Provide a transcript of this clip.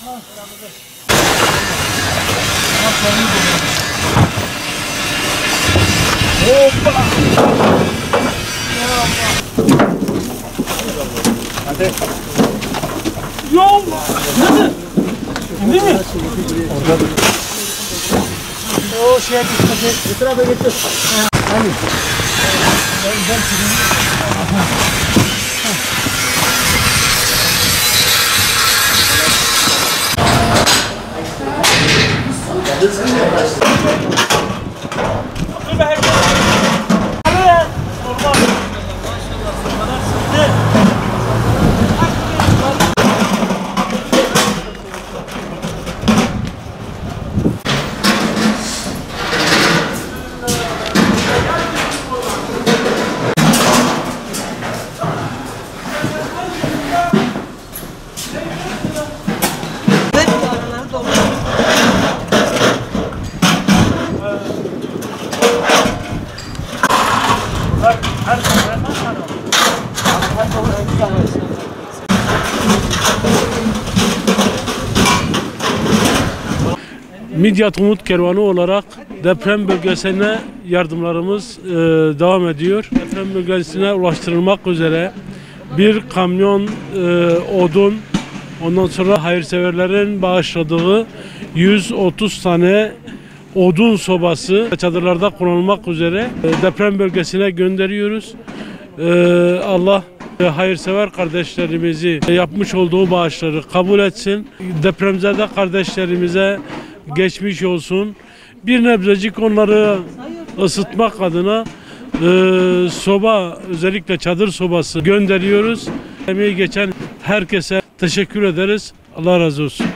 Hoppa! Hadi. Yol! Nerede? İndi mi? Orada. O şeye gitmedi. Bu tarafa gitti. Hani. Ben Midyat Umut Kervanı olarak deprem bölgesine yardımlarımız devam ediyor. Deprem bölgesine ulaştırılmak üzere bir kamyon odun, ondan sonra hayırseverlerin bağışladığı 130 tane odun sobası çadırlarda kullanılmak üzere deprem bölgesine gönderiyoruz. Allah hayırsever kardeşlerimizi yapmış olduğu bağışları kabul etsin. Depremzede kardeşlerimize geçmiş olsun. Bir nebzecik onları ısıtmak adına soba, özellikle çadır sobası gönderiyoruz. Emeği geçen herkese teşekkür ederiz. Allah razı olsun.